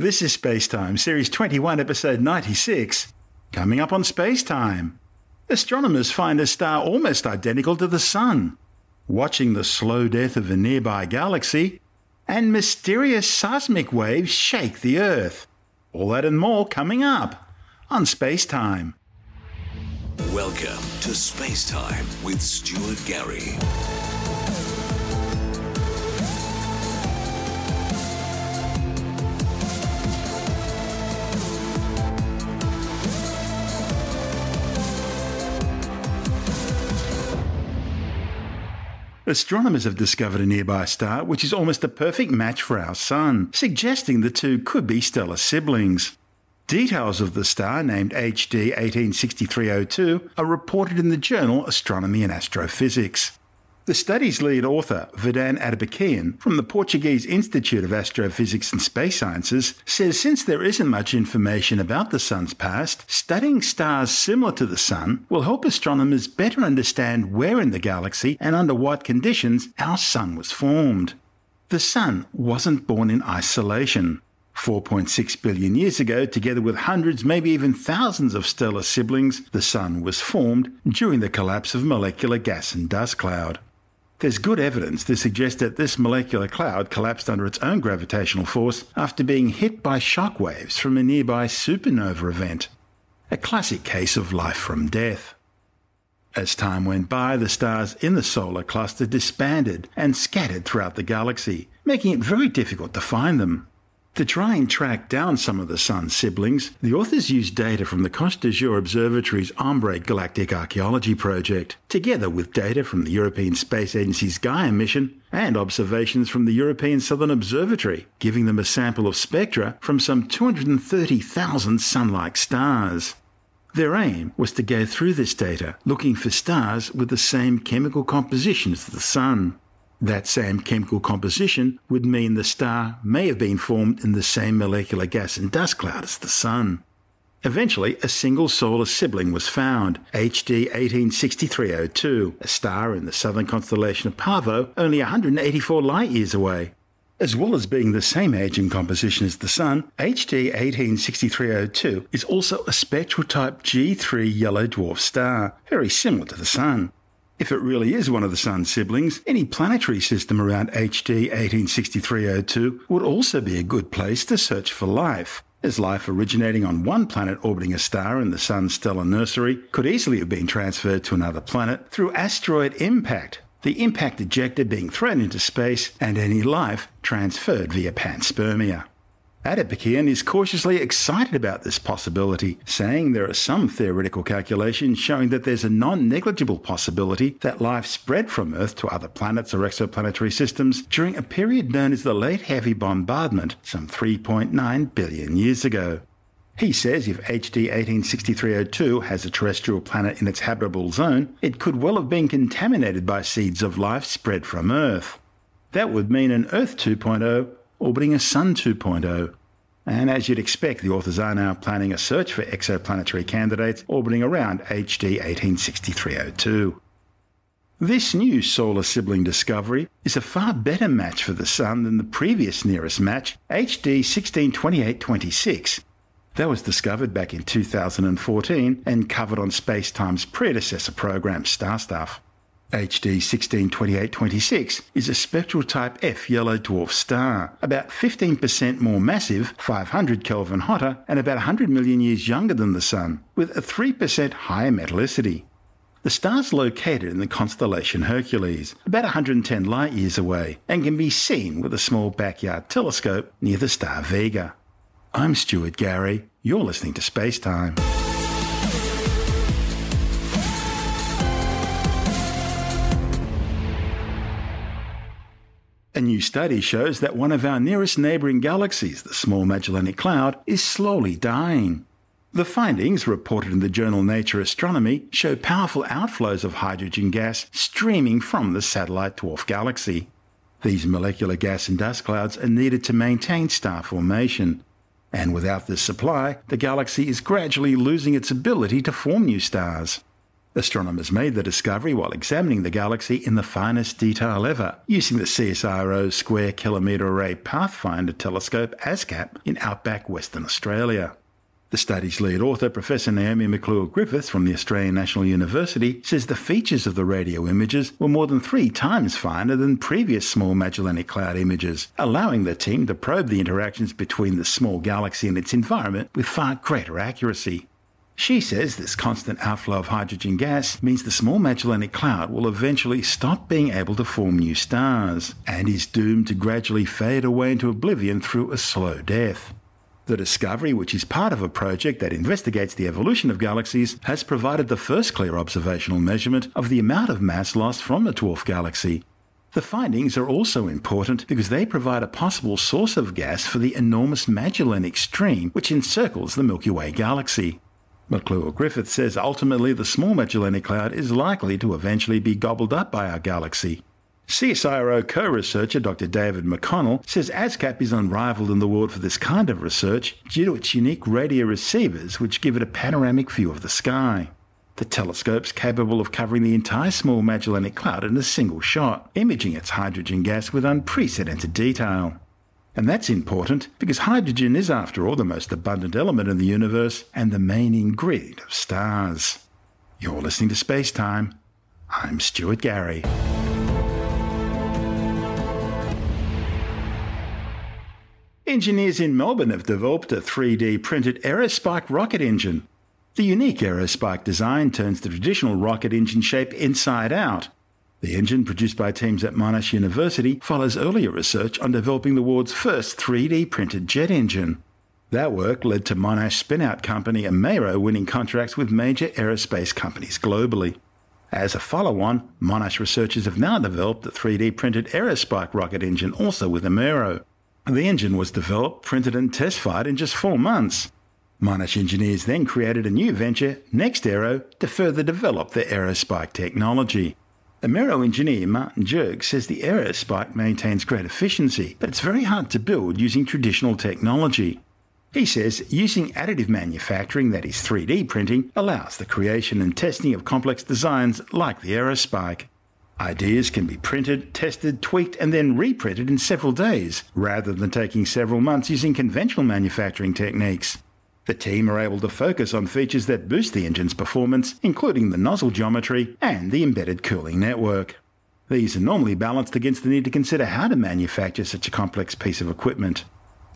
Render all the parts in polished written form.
This is SpaceTime, Series 21, Episode 96. Coming up on SpaceTime, astronomers find a star almost identical to the Sun, watching the slow death of a nearby galaxy, and mysterious seismic waves shake the Earth. All that and more coming up on SpaceTime. Welcome to SpaceTime with Stuart Gary. Astronomers have discovered a nearby star which is almost a perfect match for our Sun, suggesting the two could be stellar siblings. Details of the star, named HD 186302, are reported in the journal Astronomy and Astrophysics. The study's lead author, Vedant Adebakyan, from the Portuguese Institute of Astrophysics and Space Sciences, says since there isn't much information about the Sun's past, studying stars similar to the Sun will help astronomers better understand where in the galaxy and under what conditions our Sun was formed. The Sun wasn't born in isolation. 4.6 billion years ago, together with hundreds, maybe even thousands of stellar siblings, the Sun was formed during the collapse of molecular gas and dust cloud. There's good evidence to suggest that this molecular cloud collapsed under its own gravitational force after being hit by shock waves from a nearby supernova event. A classic case of life from death. As time went by, the stars in the solar cluster disbanded and scattered throughout the galaxy, making it very difficult to find them. To try and track down some of the Sun's siblings, the authors used data from the Côte d'Azur Observatory's Ombre Galactic Archaeology project, together with data from the European Space Agency's Gaia mission and observations from the European Southern Observatory, giving them a sample of spectra from some 230,000 Sun-like stars. Their aim was to go through this data, looking for stars with the same chemical composition as the Sun. That same chemical composition would mean the star may have been formed in the same molecular gas and dust cloud as the Sun. Eventually, a single solar sibling was found, HD 186302, a star in the southern constellation of Pavo, only 184 light-years away. As well as being the same age and composition as the Sun, HD 186302 is also a spectral type G3 yellow dwarf star, very similar to the Sun. If it really is one of the Sun's siblings, any planetary system around HD 186302 would also be a good place to search for life, as life originating on one planet orbiting a star in the Sun's stellar nursery could easily have been transferred to another planet through asteroid impact, the impact ejector being thrown into space and any life transferred via panspermia. Adebakyan is cautiously excited about this possibility, saying there are some theoretical calculations showing that there's a non-negligible possibility that life spread from Earth to other planets or exoplanetary systems during a period known as the Late Heavy Bombardment, some 3.9 billion years ago. He says if HD 186302 has a terrestrial planet in its habitable zone, it could well have been contaminated by seeds of life spread from Earth. That would mean an Earth 2.0 orbiting a Sun 2.0. And as you'd expect, the authors are now planning a search for exoplanetary candidates orbiting around HD 186302. This new solar sibling discovery is a far better match for the Sun than the previous nearest match, HD 162826. That was discovered back in 2014 and covered on SpaceTime's predecessor program, Star Stuff. HD 162826 is a spectral type F yellow dwarf star, about 15% more massive, 500 Kelvin hotter, and about 100 million years younger than the Sun, with a 3% higher metallicity. The star is located in the constellation Hercules, about 110 light-years away, and can be seen with a small backyard telescope near the star Vega. I'm Stuart Gary. You're listening to SpaceTime. A new study shows that one of our nearest neighbouring galaxies, the Small Magellanic Cloud, is slowly dying. The findings, reported in the journal Nature Astronomy, show powerful outflows of hydrogen gas streaming from the satellite dwarf galaxy. These molecular gas and dust clouds are needed to maintain star formation, and without this supply, the galaxy is gradually losing its ability to form new stars. Astronomers made the discovery while examining the galaxy in the finest detail ever, using the CSIRO Square Kilometre Array Pathfinder Telescope ASCAP in outback Western Australia. The study's lead author, Professor Naomi McClure-Griffiths from the Australian National University, says the features of the radio images were more than 3 times finer than previous Small Magellanic Cloud images, allowing the team to probe the interactions between the small galaxy and its environment with far greater accuracy. She says this constant outflow of hydrogen gas means the Small Magellanic Cloud will eventually stop being able to form new stars, and is doomed to gradually fade away into oblivion through a slow death. The discovery, which is part of a project that investigates the evolution of galaxies, has provided the first clear observational measurement of the amount of mass lost from a dwarf galaxy. The findings are also important because they provide a possible source of gas for the enormous Magellanic Stream which encircles the Milky Way galaxy. McClure-Griffith says ultimately the Small Magellanic Cloud is likely to eventually be gobbled up by our galaxy. CSIRO co-researcher Dr. David McConnell says ASCAP is unrivaled in the world for this kind of research due to its unique radio receivers which give it a panoramic view of the sky. The telescope's capable of covering the entire Small Magellanic Cloud in a single shot, imaging its hydrogen gas with unprecedented detail. And that's important because hydrogen is, after all, the most abundant element in the universe and the main ingredient of stars. You're listening to SpaceTime. I'm Stuart Gary. Engineers in Melbourne have developed a 3D printed Aerospike rocket engine. The unique Aerospike design turns the traditional rocket engine shape inside out. The engine, produced by teams at Monash University, follows earlier research on developing the world's first 3D printed jet engine. That work led to Monash spin-out company Amaero winning contracts with major aerospace companies globally. As a follow-on, Monash researchers have now developed a 3D printed Aerospike rocket engine also with Amaero. The engine was developed, printed and test-fired in just 4 months. Monash engineers then created a new venture, NextAero, to further develop the Aerospike technology. Amaero engineer Martin Jerg says the Aerospike maintains great efficiency, but it's very hard to build using traditional technology. He says using additive manufacturing, that is 3D printing, allows the creation and testing of complex designs like the Aerospike. Ideas can be printed, tested, tweaked and then reprinted in several days, rather than taking several months using conventional manufacturing techniques. The team are able to focus on features that boost the engine's performance, including the nozzle geometry and the embedded cooling network. These are normally balanced against the need to consider how to manufacture such a complex piece of equipment.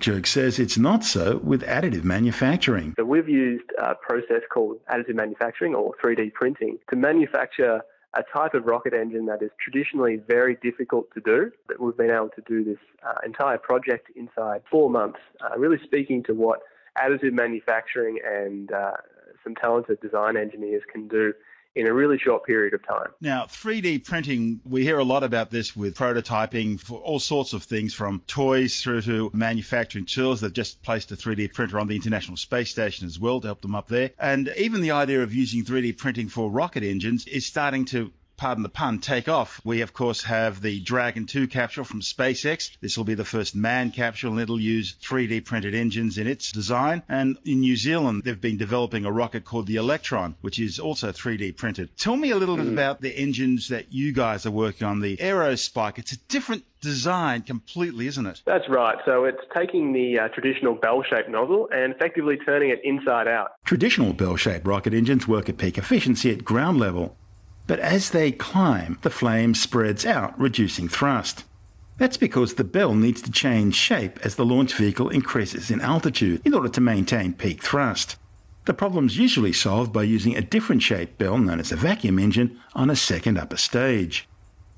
Jerg says it's not so with additive manufacturing. So we've used a process called additive manufacturing or 3D printing to manufacture a type of rocket engine that is traditionally very difficult to do, but we've been able to do this entire project inside 4 months, really speaking to what additive manufacturing and some talented design engineers can do in a really short period of time. Now, 3D printing, we hear a lot about this with prototyping for all sorts of things, from toys through to manufacturing tools. They've just placed a 3D printer on the International Space Station as well to help them up there. And even the idea of using 3D printing for rocket engines is starting to, pardon the pun, take off. We, of course, have the Dragon 2 capsule from SpaceX. This will be the first manned capsule, and it'll use 3D printed engines in its design. And in New Zealand, they've been developing a rocket called the Electron, which is also 3D printed. Tell me a little bit about the engines that you guys are working on, the Aerospike. It's a different design completely, isn't it? That's right. So it's taking the traditional bell-shaped nozzle and effectively turning it inside out. Traditional bell-shaped rocket engines work at peak efficiency at ground level. But as they climb, the flame spreads out, reducing thrust. That's because the bell needs to change shape as the launch vehicle increases in altitude in order to maintain peak thrust. The problem's usually solved by using a different shaped bell, known as a vacuum engine, on a second upper stage.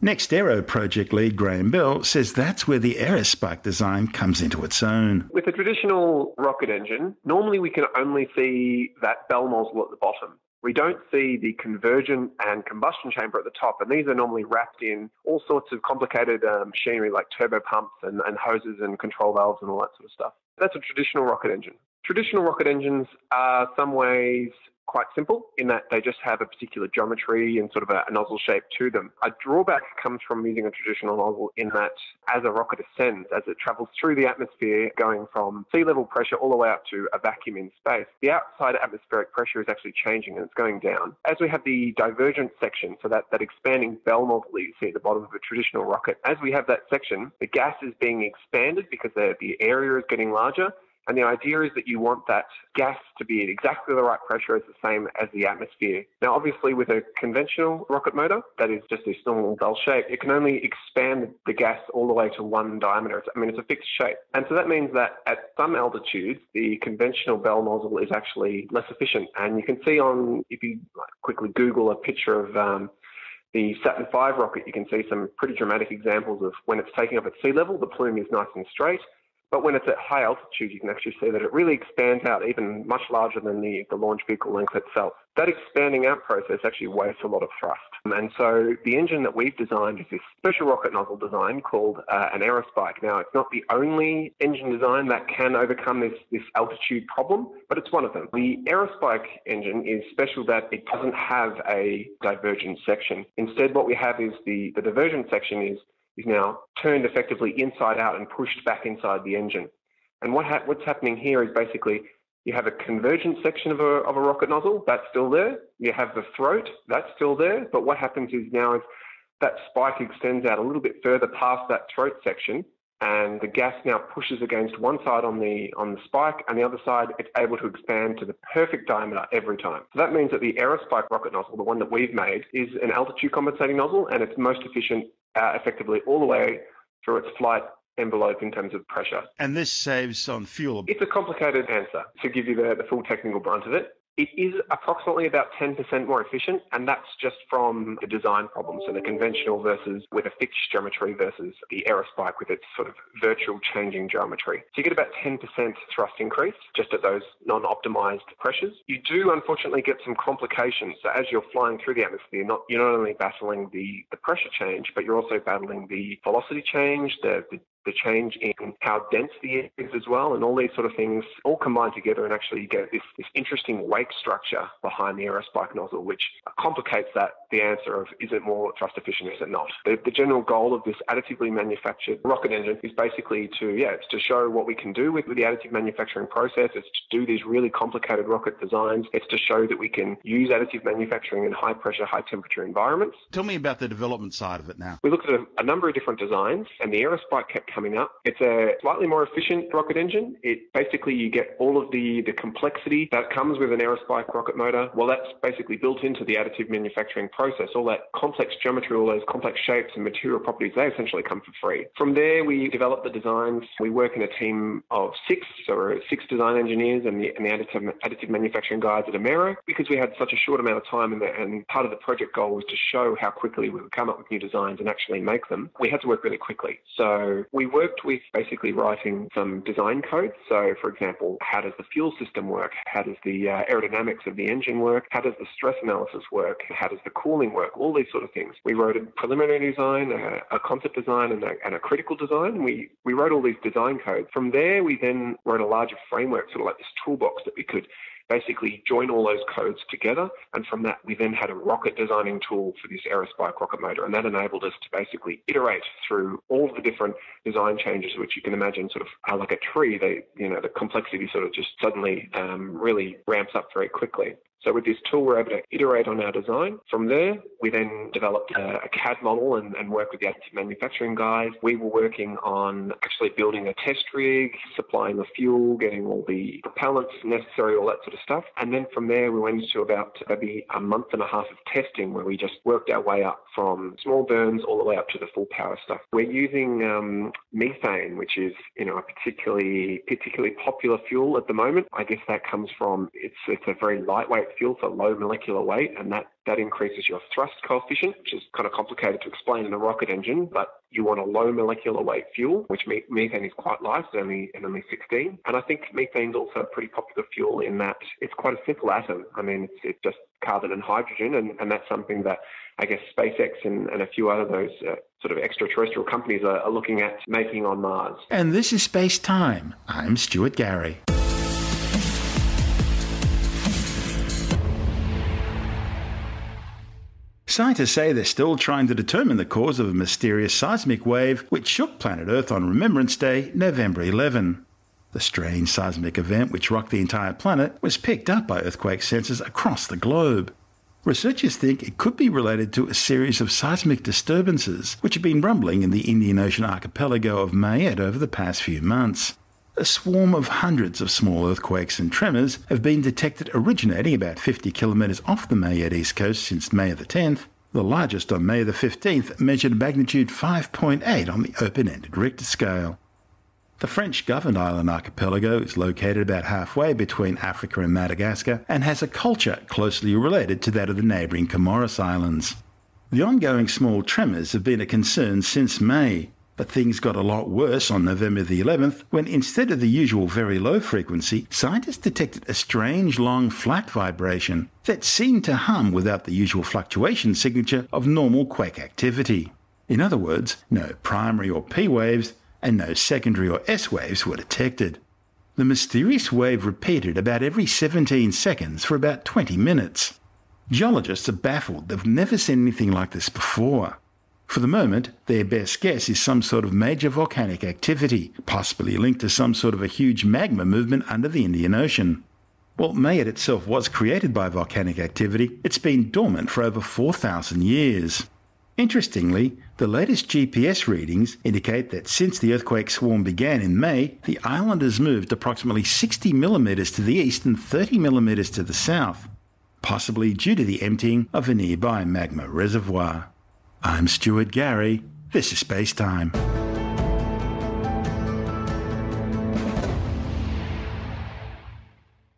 NextAero project lead Graham Bell says that's where the Aerospike design comes into its own. With a traditional rocket engine, normally we can only see that bell nozzle at the bottom. We don't see the conversion and combustion chamber at the top, and these are normally wrapped in all sorts of complicated machinery like turbo pumps and hoses and control valves and all that sort of stuff. That's a traditional rocket engine. Traditional rocket engines are some ways quite simple in that they just have a particular geometry and sort of a nozzle shape to them. A drawback comes from using a traditional nozzle in that as a rocket ascends, as it travels through the atmosphere, going from sea level pressure all the way up to a vacuum in space, the outside atmospheric pressure is actually changing and it's going down. As we have the divergent section, so that expanding bell nozzle that you see at the bottom of a traditional rocket, as we have that section, the gas is being expanded because the area is getting larger. And the idea is that you want that gas to be at exactly the right pressure as the same as the atmosphere. Now, obviously, with a conventional rocket motor, that is just this normal bell shape, it can only expand the gas all the way to one diameter. It's a fixed shape. And so that means that at some altitudes, the conventional bell nozzle is actually less efficient. And you can see if you quickly Google a picture of the Saturn V rocket, you can see some pretty dramatic examples of when it's taking off at sea level, the plume is nice and straight. But when it's at high altitude, you can actually see that it really expands out even much larger than the launch vehicle length itself. That expanding out process actually wastes a lot of thrust. And so the engine that we've designed is this special rocket nozzle design called an Aerospike. Now, it's not the only engine design that can overcome this altitude problem, but it's one of them. The Aerospike engine is special that it doesn't have a divergent section. Instead, what we have is the divergent section is now turned effectively inside out and pushed back inside the engine. And what's happening here is basically you have a convergent section of a rocket nozzle, that's still there. You have the throat, that's still there. But what happens is now is that spike extends out a little bit further past that throat section, and the gas now pushes against one side on the spike, and the other side it's able to expand to the perfect diameter every time. So that means that the Aerospike rocket nozzle, the one that we've made, is an altitude compensating nozzle, and it's most efficient effectively all the way through its flight envelope in terms of pressure. And this saves on fuel. It's a complicated answer to give you the full technical brunt of it. It is approximately about 10% more efficient, and that's just from the design problem. So the conventional versus with a fixed geometry versus the Aerospike with its sort of virtual changing geometry. So you get about 10% thrust increase just at those non-optimized pressures. You do unfortunately get some complications. So as you're flying through the atmosphere, you're not only battling the pressure change, but you're also battling the velocity change, the change in how dense the air is as well, and all these sort of things all combine together, and actually you get this interesting wake structure behind the Aerospike nozzle, which complicates the answer of is it more thrust efficient, is it not? The general goal of this additively manufactured rocket engine is basically to show what we can do with the additive manufacturing process. It's to do these really complicated rocket designs. It's to show that we can use additive manufacturing in high pressure, high temperature environments. Tell me about the development side of it now. We looked at a number of different designs, and the Aerospike kept coming up. It's a slightly more efficient rocket engine. You get all of the complexity that comes with an Aerospike rocket motor. Well, that's basically built into the additive manufacturing process. All that complex geometry, all those complex shapes and material properties, they essentially come for free. From there, we develop the designs. We work in a team of 6, so we're 6 design engineers and the additive manufacturing guys at Aero, because we had such a short amount of time, and part of the project goal was to show how quickly we would come up with new designs and actually make them. We had to work really quickly. So we worked with basically writing some design codes. So, for example, how does the fuel system work? How does the aerodynamics of the engine work? How does the stress analysis work? How does the cooling work? All these sort of things. We wrote a preliminary design, a concept design, and a critical design. We wrote all these design codes. From there, we then wrote a larger framework, sort of like this toolbox that we could basically join all those codes together. And from that, we then had a rocket designing tool for this Aerospike rocket motor. And that enabled us to basically iterate through all the different design changes, which you can imagine sort of like a tree. The complexity sort of just suddenly really ramps up very quickly. So with this tool, we're able to iterate on our design. From there, we then developed a CAD model and worked with the additive manufacturing guys. We were working on actually building a test rig, supplying the fuel, getting all the propellants necessary, all that sort of stuff. And then from there, we went into about maybe a month and a half of testing, where we just worked our way up from small burns all the way up to the full power stuff. We're using methane, which is a particularly popular fuel at the moment. I guess that comes from it's a very lightweight fuel, so low molecular weight, and that increases your thrust coefficient, which is kind of complicated to explain in a rocket engine, but you want a low molecular weight fuel, which methane is quite light, it's only 16. And I think methane's also a pretty popular fuel in that it's quite a simple atom. I mean, it's just carbon and hydrogen, and that's something that I guess SpaceX and a few other those sort of extraterrestrial companies are looking at making on Mars. And this is SpaceTime. I'm Stuart Gary. Scientists say they're still trying to determine the cause of a mysterious seismic wave which shook planet Earth on Remembrance Day, November 11. The strange seismic event which rocked the entire planet was picked up by earthquake sensors across the globe. Researchers think it could be related to a series of seismic disturbances which have been rumbling in the Indian Ocean archipelago of Mayet over the past few months. A swarm of hundreds of small earthquakes and tremors have been detected originating about 50 kilometres off the Mayet east coast since May the 10th. The largest on May the 15th measured magnitude 5.8 on the open-ended Richter scale. The French-governed island archipelago is located about halfway between Africa and Madagascar and has a culture closely related to that of the neighbouring Comoros Islands. The ongoing small tremors have been a concern since May, but things got a lot worse on November the 11th when instead of the usual very low frequency, scientists detected a strange long flat vibration that seemed to hum without the usual fluctuation signature of normal quake activity. In other words, no primary or P waves and no secondary or S waves were detected. The mysterious wave repeated about every 17 seconds for about 20 minutes. Geologists are baffled. They've never seen anything like this before. For the moment, their best guess is some sort of major volcanic activity, possibly linked to some sort of a huge magma movement under the Indian Ocean. While Mayet itself was created by volcanic activity, it's been dormant for over 4,000 years. Interestingly, the latest GPS readings indicate that since the earthquake swarm began in May, the island has moved approximately 60 millimetres to the east and 30 millimetres to the south, possibly due to the emptying of a nearby magma reservoir. I'm Stuart Gary. This is SpaceTime.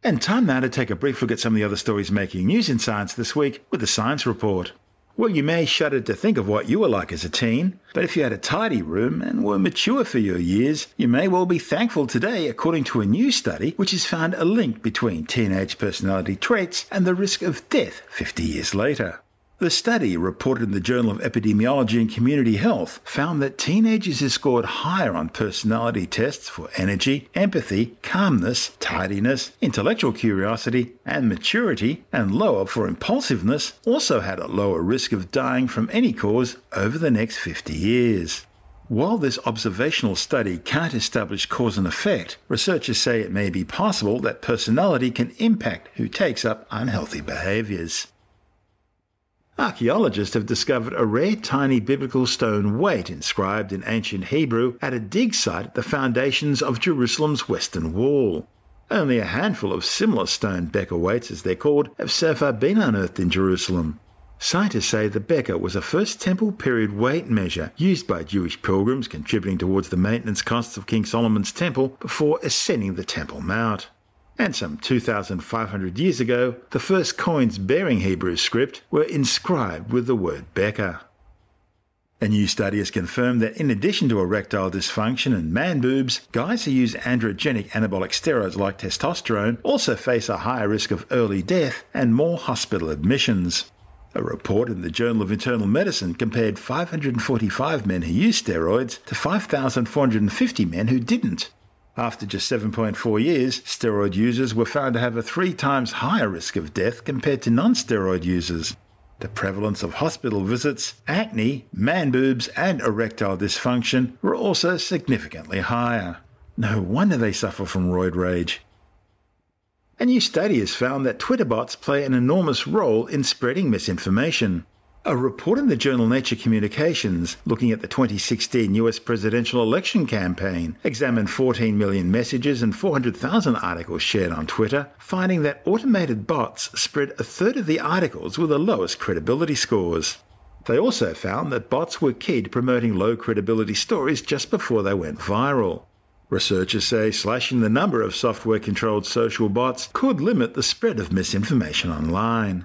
And time now to take a brief look at some of the other stories making news in science this week with the Science Report. Well, you may shudder to think of what you were like as a teen, but if you had a tidy room and were mature for your years, you may well be thankful today, according to a new study which has found a link between teenage personality traits and the risk of death 50 years later. The study, reported in the Journal of Epidemiology and Community Health, found that teenagers who scored higher on personality tests for energy, empathy, calmness, tidiness, intellectual curiosity, and maturity, and lower for impulsiveness, also had a lower risk of dying from any cause over the next 50 years. While this observational study can't establish cause and effect, researchers say it may be possible that personality can impact who takes up unhealthy behaviours. Archaeologists have discovered a rare tiny biblical stone weight inscribed in ancient Hebrew at a dig site at the foundations of Jerusalem's western wall. Only a handful of similar stone Becker weights, as they're called, have so far been unearthed in Jerusalem. Scientists say the Becker was a first temple period weight measure used by Jewish pilgrims, contributing towards the maintenance costs of King Solomon's temple before ascending the Temple Mount. And some 2,500 years ago, the first coins bearing Hebrew script were inscribed with the word Becker. A new study has confirmed that in addition to erectile dysfunction and man boobs, guys who use androgenic anabolic steroids like testosterone also face a higher risk of early death and more hospital admissions. A report in the Journal of Internal Medicine compared 545 men who used steroids to 5,450 men who didn't. After just 7.4 years, steroid users were found to have a 3 times higher risk of death compared to non-steroid users. The prevalence of hospital visits, acne, man boobs, and erectile dysfunction were also significantly higher. No wonder they suffer from roid rage. A new study has found that Twitter bots play an enormous role in spreading misinformation. A report in the journal Nature Communications, looking at the 2016 US presidential election campaign, examined 14 million messages and 400,000 articles shared on Twitter, finding that automated bots spread a third of the articles with the lowest credibility scores. They also found that bots were key to promoting low credibility stories just before they went viral. Researchers say slashing the number of software-controlled social bots could limit the spread of misinformation online.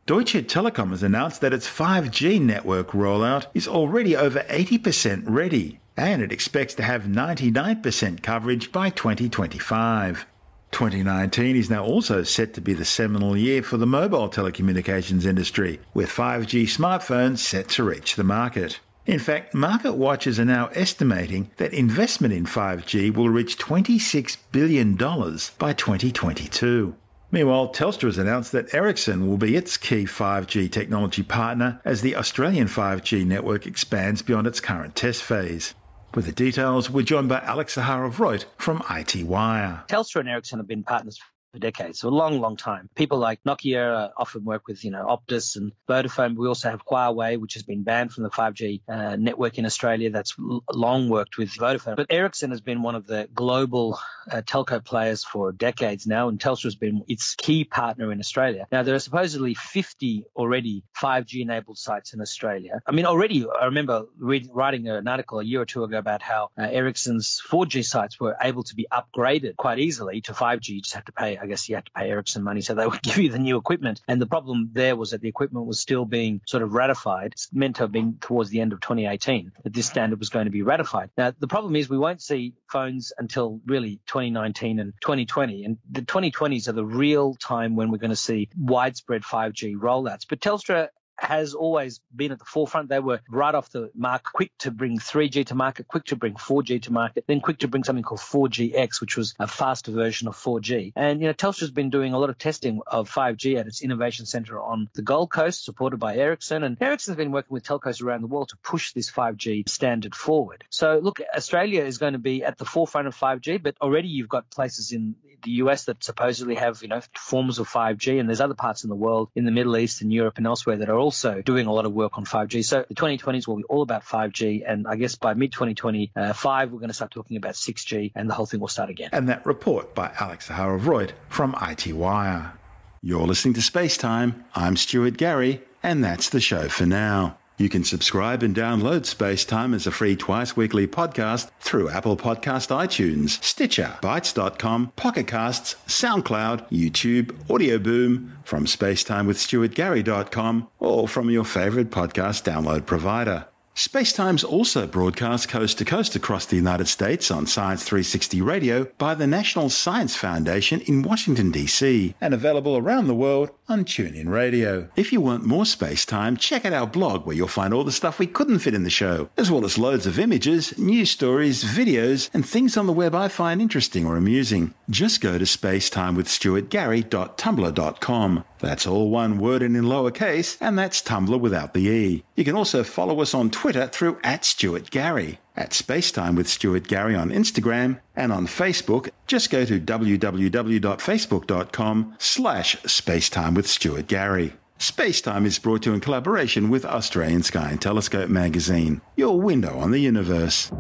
Deutsche Telekom has announced that its 5G network rollout is already over 80% ready, and it expects to have 99% coverage by 2025. 2019 is now also set to be the seminal year for the mobile telecommunications industry, with 5G smartphones set to reach the market. In fact, market watchers are now estimating that investment in 5G will reach $26 billion by 2022. Meanwhile, Telstra has announced that Ericsson will be its key 5G technology partner as the Australian 5G network expands beyond its current test phase. With the details, we're joined by Alex Zaharov-Reut from IT Wire. Telstra and Ericsson have been partners for decades, so a long, long time. People like Nokia often work with, Optus and Vodafone. We also have Huawei, which has been banned from the 5G network in Australia. That's long worked with Vodafone. But Ericsson has been one of the global telco players for decades now, and Telstra has been its key partner in Australia. Now, there are supposedly 50 already 5G-enabled sites in Australia. I mean, already, I remember writing an article a year or two ago about how Ericsson's 4G sites were able to be upgraded quite easily to 5G. You just have to pay, I guess you had to pay Ericsson money, so they would give you the new equipment. And the problem there was that the equipment was still being sort of ratified. It's meant to have been towards the end of 2018 that this standard was going to be ratified. Now, the problem is we won't see phones until really 2019 and 2020. And the 2020s are the real time when we're going to see widespread 5G rollouts. But Telstra has always been at the forefront. They were right off the mark, quick to bring 3G to market, quick to bring 4G to market, then quick to bring something called 4GX, which was a faster version of 4G. And, Telstra's been doing a lot of testing of 5G at its innovation centre on the Gold Coast, supported by Ericsson. And Ericsson's been working with telcos around the world to push this 5G standard forward. So, look, Australia is going to be at the forefront of 5G, but already you've got places in the US that supposedly have, forms of 5G, and there's other parts in the world, in the Middle East and Europe and elsewhere, that are also doing a lot of work on 5G. So the 2020s will be all about 5G, and I guess by mid-2025, we're going to start talking about 6G, and the whole thing will start again. And that report by Alex Zaharov-Reut from IT Wire. You're listening to SpaceTime. I'm Stuart Gary, and that's the show for now. You can subscribe and download SpaceTime as a free twice-weekly podcast through Apple Podcast iTunes, Stitcher, Bytes.com, Pocket Casts, SoundCloud, YouTube, Audio Boom, from SpaceTimeWithStuartGary.com, or from your favourite podcast download provider. SpaceTime's also broadcast coast to coast across the United States on Science 360 Radio by the National Science Foundation in Washington, D.C., and available around the world on TuneIn Radio. If you want more SpaceTime, check out our blog where you'll find all the stuff we couldn't fit in the show, as well as loads of images, news stories, videos, and things on the web I find interesting or amusing. Just go to spacetimewithstuartgary.tumblr.com. That's all one word and in lowercase, and that's Tumblr without the E. You can also follow us on Twitter through @StuartGary, at SpaceTime with Stuart Gary on Instagram, and on Facebook, just go to www.facebook.com/SpaceTime with Stuart Gary. SpaceTime is brought to you in collaboration with Australian Sky and Telescope magazine, your window on the universe.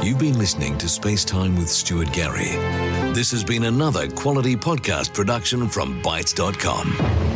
You've been listening to SpaceTime with Stuart Gary. This has been another quality podcast production from Bytes.com.